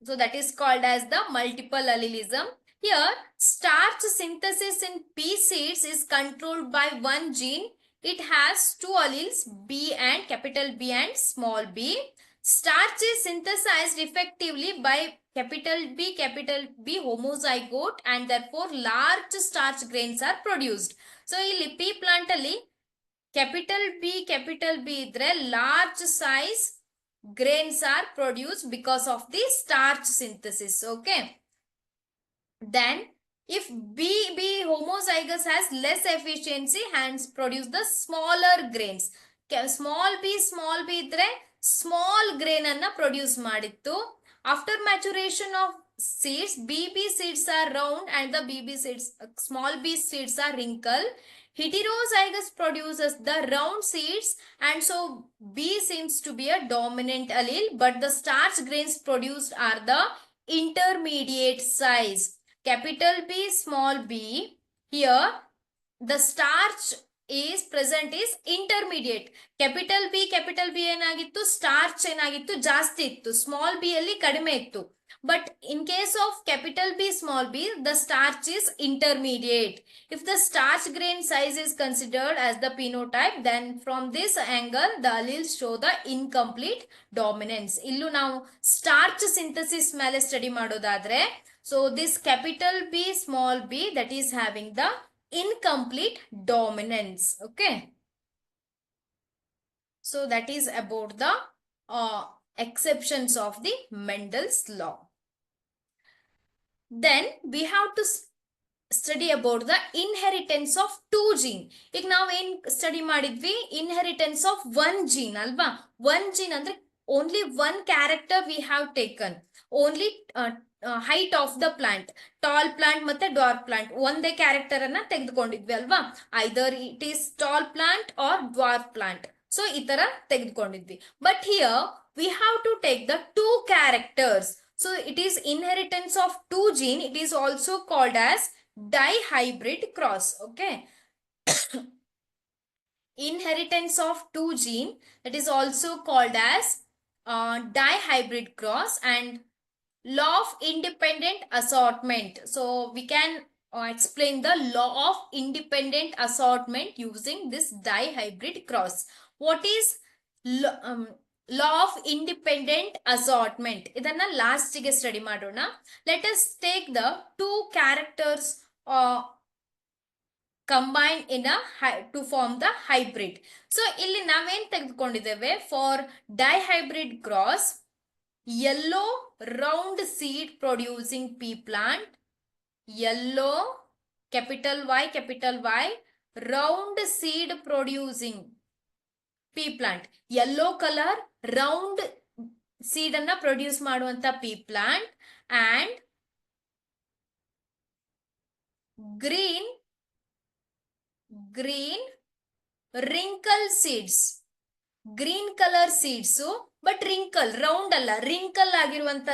so that is called as the multiple allelism. Here, starch synthesis in pea seeds is controlled by one gene. It has 2 alleles, B and capital B and small b. Starch is synthesized effectively by capital B homozygote and therefore large starch grains are produced. So, ಇಲ್ಲಿ pea plant ಅಲ್ಲಿ capital B ಇದ್ರೆ large size grains are produced because of the starch synthesis. Okay. Then, if BB homozygous has less efficiency, hence produce the smaller grains. Small b ಇದ್ರೆ small grain ಅನ್ನ produce ಮಾಡಿತ್ತು. After maturation of seeds, BB seeds are round and the BB seeds, small b seeds are wrinkled. Heterozygous produces the round seeds and so B seems to be a dominant allele, but the starch grains produced are the intermediate size. Capital B, small b. Here, the starch is present is intermediate. Capital B ಏನಾಗಿತ್ತು? Starch ಏನಾಗಿತ್ತು? ಜಾಸ್ತಿ ಇತ್ತು. Small b ಅಲ್ಲಿ ಕಡಿಮೆ ಇತ್ತು. But in case of capital B, small b, the starch is intermediate. If the starch grain size is considered as the phenotype, then from this angle, the alleles show the incomplete dominance. ಇಲ್ಲೂ ನಾವು starch synthesis ಮೇಲೆ study ಮಾಡೋದಾದ್ರೆ, so this capital B, small b, that is having the incomplete dominance. Okay. So that is about the exceptions of the Mendel's law. Then we have to study about the inheritance of 2 gene. ಈಗ ನಾವು ಏನ್ study ಮಾಡಿದ್ವಿ? Inheritance of 1 gene ಅಲ್ವಾ? 1 gene ಅಂದ್ರೆ only one character we have taken. Only height of the plant, tall plant ಮತ್ತೆ dwarf plant ಒಂದೇ character ಅನ್ನ ತೆಗೆದುಕೊಂಡಿದ್ವಿ ಅಲ್ವಾ? either it is tall plant or dwarf plant. So ಈ ತರ ತೆಗೆದುಕೊಂಡಿದ್ವಿ. But here we have to take the 2 characters. So it is inheritance of 2 gene. It is also called as dihybrid cross. Okay. Inheritance of 2 gene, that is also called as dihybrid cross and law of independent assortment. So we can explain the law of independent assortment using this dihybrid cross. What is law of independent assortment? Idanna last ಗೆ study ಮಾಡೋಣ. Let us take the 2 characters combine in a to form the hybrid. So ಇಲ್ಲಿ ನಾವೇನ್ ತೆಗೆದುಕೊಂಡಿದ್ದೇವೆ? For dihybrid cross, yellow round seed producing pea plant, yellow capital Y round seed producing pea plant, yellow color round seed ಅನ್ನ produce ಮಾಡುವಂತ pea plant and green wrinkle seeds green colour seeds but wrinkle round ಅಲ್ಲ, wrinkle ಆಗಿರುವಂತ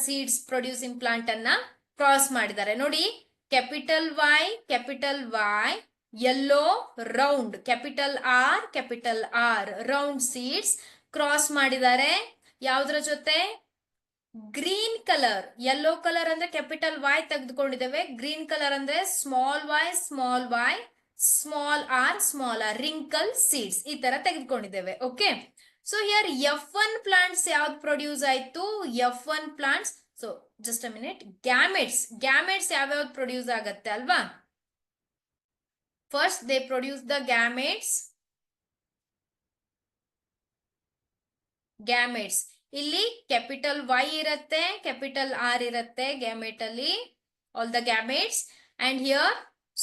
seeds producing plant ಅನ್ನ cross ಮಾಡಿದ್ದಾರೆ. ನೋಡಿ, capital Y yellow round, capital R round seeds cross ಮಾಡಿದ್ದಾರೆ. ಯಾವ್ದ್ರ ಜೊತೆ? Green colour. ಯೆಲ್ಲೋ ಕಲರ್ ಅಂದ್ರೆ ಕ್ಯಾಪಿಟಲ್ ವೈ ತೆಗೆದುಕೊಂಡಿದ್ದೇವೆ, ಗ್ರೀನ್ ಕಲರ್ ಅಂದ್ರೆ ಸ್ಮಾಲ್ ಆರ್ ರಿಂಕಲ್ ಸೀಡ್ಸ್ ಈ ತರ ತೆಗೆದುಕೊಂಡಿದ್ದೇವೆ. Okay, so here F1 plants ಯಾವ್ದು ಪ್ರೊಡ್ಯೂಸ್ ಆಯ್ತು? F1 plants. So just a minute. Gametes ಯಾವ್ಯಾವ್ದು ಪ್ರೊಡ್ಯೂಸ್ ಆಗತ್ತೆ ಅಲ್ವಾ? First they produce the gametes. ಇಲ್ಲಿ ಕ್ಯಾಪಿಟಲ್ ವೈ ಇರತ್ತೆ, ಕ್ಯಾಪಿಟಲ್ ಆರ್ ಇರತ್ತೆ ಗ್ಯಾಮೆಟ್ ಅಲ್ಲಿ, all the gametes. And here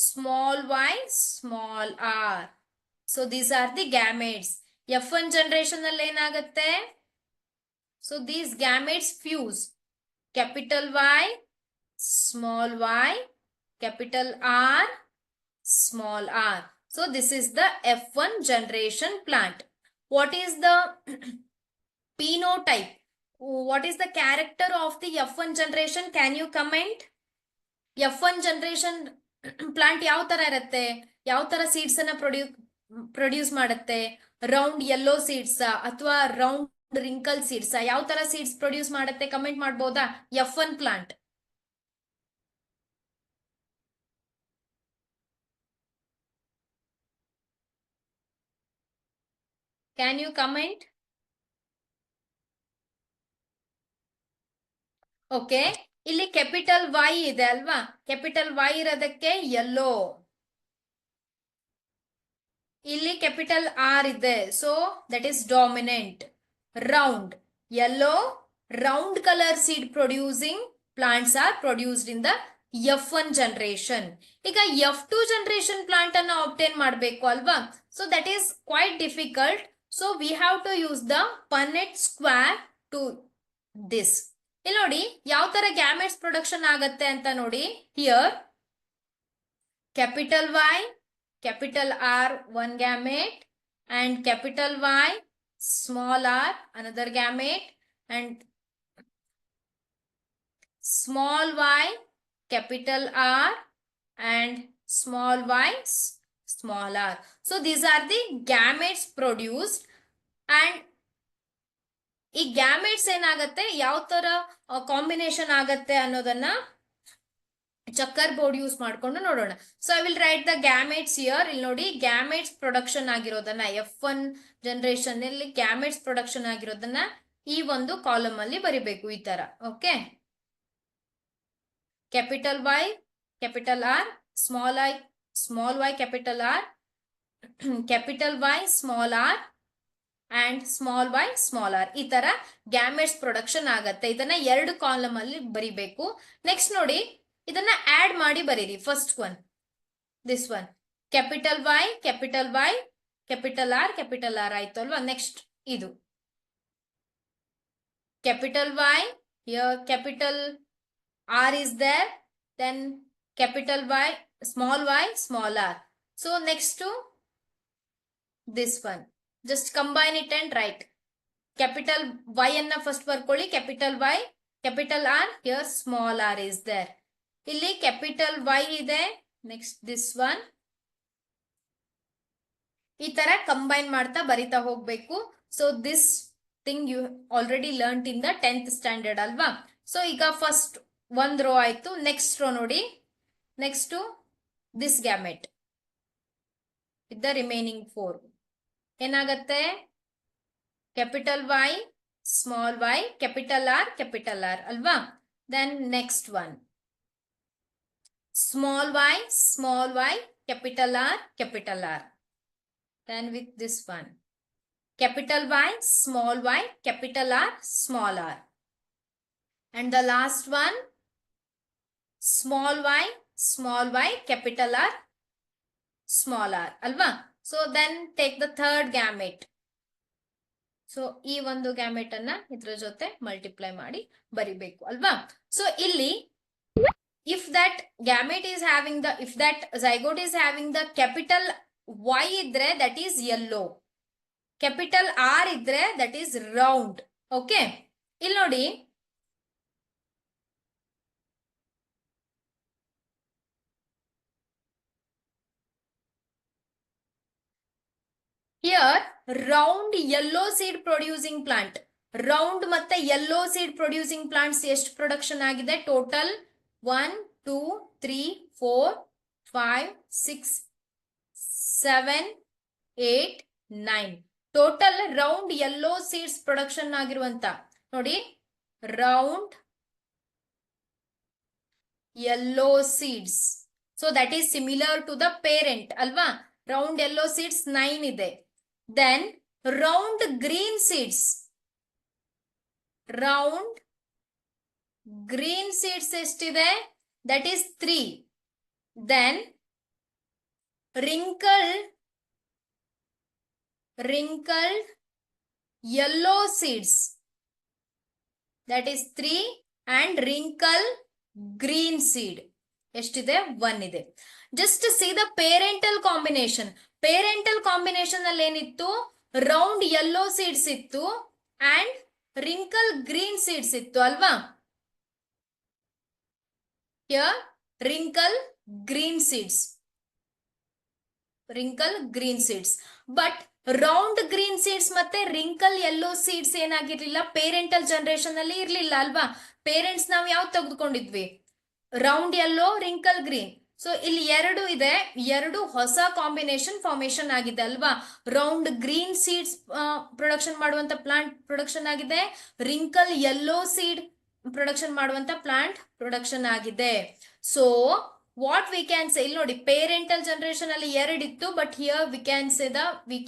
small y, small r. So these are the gametes. F1 generation ಅಲ್ಲಿ ಏನಾಗತ್ತೆ? So these gametes fuse. Capital Y, small Y, capital R, small r. So this is the F1 generation plant. What is the phenotype? What is the character of the F1 generation? Can you comment? F1 generation plant ಯಾವ ತರ ಇರುತ್ತೆ? ಯಾವ ತರ seeds ಅನ್ನ produce ಮಾಡುತ್ತೆ? Round yellow seeds ಅಥವಾ round wrinkle seeds? ಯಾವ ತರ ಸೀಡ್ಸ್ ಪ್ರೊಡ್ಯೂಸ್ ಮಾಡುತ್ತೆ? ಕಮೆಂಟ್ ಮಾಡಬಹುದಾ? F1 plant. Can you comment? Okay, ಇಲ್ಲಿ ಕ್ಯಾಪಿಟಲ್ ವೈ ಇದೆ ಅಲ್ವಾ? ಕ್ಯಾಪಿಟಲ್ ವೈ ಇರೋದಕ್ಕೆ ಯೆಲ್ಲೋ. ಇಲ್ಲಿ ಕ್ಯಾಪಿಟಲ್ ಆರ್ ಇದೆ, so that is dominant. Round yellow round colour seed producing plants are produced in the F1 generation. ಈಗ F2 generation plant ಅನ್ನ obtain ಮಾಡಬೇಕು ಅಲ್ವಾ? So that is quite difficult. So we have to use the Punnett square to this. ಇಲ್ಲಿ ನೋಡಿ ಯಾವ ತರ gametes production ಆಗತ್ತೆ ಅಂತ ನೋಡಿ. Here capital Y, capital R one gamete, and capital Y, small r another gamete, and small y, capital R, and small y, small r. So these are the gametes produced. And ಈ gametes ಏನಾಗತ್ತೆ, ಯಾವ ತರ combination ಆಗತ್ತೆ ಅನ್ನೋದನ್ನ ಚಕ್ಕರ್ board use ಮಾಡ್ಕೊಂಡು ನೋಡೋಣ. So I will write the gametes here. ಇಲ್ಲಿ ನೋಡಿ, ಗ್ಯಾಮೆಟ್ಸ್ ಪ್ರೊಡಕ್ಷನ್ ಆಗಿರೋದನ್ನ F1 ಜನರೇಷನ್ ಅಲ್ಲಿ ಗ್ಯಾಮೆಟ್ಸ್ ಪ್ರೊಡಕ್ಷನ್ ಆಗಿರೋದನ್ನ ಈ ಒಂದು ಕಾಲಮ್ ಅಲ್ಲಿ ಬರಿಬೇಕು ಈ ತರ. Okay, capital Y, capital R, small y, capital R, capital Y, small r, and small y, small r. ಈ ತರ ಗ್ಯಾಮೆಟ್ಸ್ ಪ್ರೊಡಕ್ಷನ್ ಆಗತ್ತೆ. ಇದನ್ನ ಎರಡು ಕಾಲಮ್ ಅಲ್ಲಿ ಬರಿಬೇಕು. ನೆಕ್ಸ್ಟ್ ನೋಡಿ, ಇದನ್ನ ಆಡ್ ಮಾಡಿ ಬರೀರಿ. First one, this one, capital Y, capital Y, capital R ಆಯ್ತು ಅಲ್ವಾ? ನೆಕ್ಸ್ಟ್ ಇದು capital Y, here capital R is there, then capital Y, small r. So next to this one, just combine it and write. Capital Y anna first ಬರ್ಕೊಳ್ಳಿ, capital Y, capital R, here small r is there. ಇಲ್ಲಿ capital Y ಇದೆ, next this one. ಈ ತರ combine ಮಾಡ್ತಾ ಬರಿತಾ ಹೋಗ್ಬೇಕು. So this thing you already learnt in the 10th standard ಅಲ್ವಾ? So ಈಗ ಫಸ್ಟ್ ಒಂದ್ ರೋ ಆಯ್ತು. ನೆಕ್ಸ್ಟ್ ರೋ ನೋಡಿ, next this gamete with the remaining 4 ಏನಾಗತ್ತೆ? Capital Y, small Y, capital R ಅಲ್ವಾ? Then next one, small Y, capital R. Then with this one, capital Y, small Y, capital R, small R. And the last one, small y, capital R, small r ಅಲ್ವಾ? So then take the third gamete. So ಈ ಒಂದು gamete ಅನ್ನ ಇದ್ರ ಜೊತೆ multiply ಮಾಡಿ ಬರಿಬೇಕು ಅಲ್ವಾ? So ಇಲ್ಲಿ if that gamete is having the, if that zygote is having the capital Y idre, that is yellow. Capital R idre, that is round. Okay, ಇಲ್ಲಿ ನೋಡಿ, here round yellow seed producing plant, round ಮತ್ತೆ yellow seed producing plants ಎಷ್ಟು production ಆಗಿದೆ total? 1 2 3 4 5 6 7 8 9 total round yellow seeds production ಆಗಿರುವಂತ ನೋಡಿ, round yellow seeds. So that is similar to the parent ಅಲ್ವಾ? Round yellow seeds 9 ಇದೆ. Then round green seeds, round green seeds ಎಷ್ಟಿದೆ? That is 3. Then wrinkled yellow seeds, that is 3, and wrinkle green seed ಎಷ್ಟಿದೆ? 1 ಇದೆ. Just C the parental combination. Parental combination ಅಲ್ಲಿ ಏನಿತ್ತು? Round yellow seeds ಇತ್ತು and wrinkle green seeds ಇತ್ತು ಅಲ್ವಾ? here wrinkle green seeds, wrinkle green seeds. But round green seeds ಮತ್ತೆ wrinkle yellow seeds ಏನಾಗಿರ್ಲಿಲ್ಲ, parental generation ಅಲ್ಲಿ ಇರ್ಲಿಲ್ಲ ಅಲ್ವಾ? ಪೇರೆಂಟ್ಸ್ ನಾವು ಯಾವ್ದು ತೆಗೆದುಕೊಂಡಿದ್ವಿ? Round yellow, wrinkle green. So ಇಲ್ಲಿ 2 ಇದೆ, 2 ಹೊಸ ಕಾಂಬಿನೇಷನ್ ಫಾರ್ಮೇಶನ್ ಆಗಿದೆ ಅಲ್ವಾ? ರೌಂಡ್ ಗ್ರೀನ್ ಸೀಡ್ಸ್ ಪ್ರೊಡಕ್ಷನ್ ಮಾಡುವಂತ ಪ್ಲಾಂಟ್ ಪ್ರೊಡಕ್ಷನ್ ಆಗಿದೆ, ರಿಂಕಲ್ ಯೆಲ್ಲೋ ಸೀಡ್ ಪ್ರೊಡಕ್ಷನ್ ಮಾಡುವಂತ ಪ್ಲಾಂಟ್ ಪ್ರೊಡಕ್ಷನ್ ಆಗಿದೆ. So what we can say, ಇಲ್ಲಿ ನೋಡಿ, ಪೇರೆಂಟಲ್ ಜನರೇಷನ್ ಅಲ್ಲಿ 2 ಇತ್ತು, but here we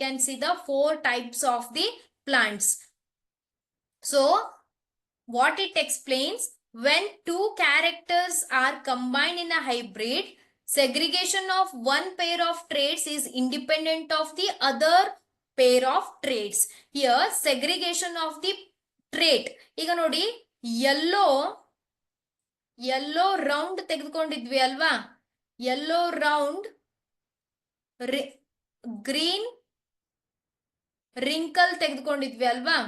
can see the 4 types of the plants. So what it explains, when 2 characters are combined in a hybrid, segregation of one pair of traits is independent of the other pair of traits. Here segregation of the trait, ಈಗ ನೋಡಿ, yellow round ತೆಗೆದುಕೊಂಡಿದ್ವಿ ಅಲ್ವಾ? Yellow round, green wrinkle ತೆಗೆದುಕೊಂಡಿದ್ವಿ ಅಲ್ವಾ?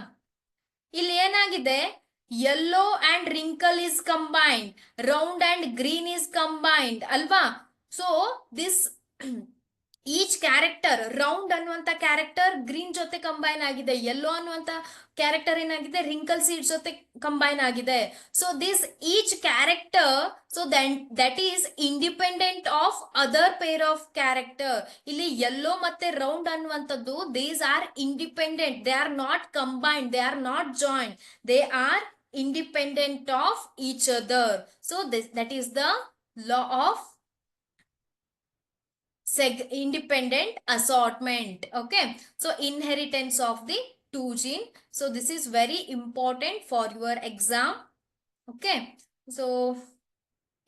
ಇಲ್ಲಿ ಏನಾಗಿದೆ? Yellow and wrinkle is combined, round and green is combined ಅಲ್ವಾ? So this each character, round ಅನ್ನುವಂತ ಕ್ಯಾರೆಕ್ಟರ್ ಗ್ರೀನ್ ಜೊತೆ ಕಂಬೈನ್ ಆಗಿದೆ, ಯೆಲ್ಲೋ ಅನ್ನುವಂತ ಕ್ಯಾರೆಕ್ಟರ್ ಏನಾಗಿದೆ? ರಿಂಕಲ್ ಸೀಡ್ ಜೊತೆ ಕಂಬೈನ್ ಆಗಿದೆ. So this each character, so that is independent of other pair of character. ಇಲ್ಲಿ yellow ಮತ್ತೆ ರೌಂಡ್ ಅನ್ನುವಂಥದ್ದು, these are independent, they are not combined, they are not joint, they are independent of each other. So that is the law of independent assortment. Okay, so inheritance of the 2 gene. So this is very important for your exam. Okay, so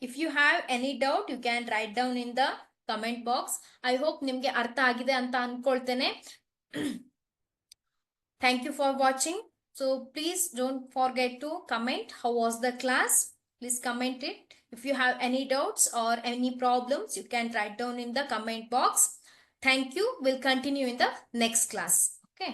if you have any doubt, you can write down in the comment box. I hope ನಿಮಗೆ ಅರ್ಥ ಆಗಿದೆ ಅಂತ ಅನ್ಕೊಳ್ತೇನೆ. Thank you for watching. So please don't forget to comment how was the class. Please comment it. If you have any doubts or any problems, you can write down in the comment box. Thank you. We'll continue in the next class. Okay.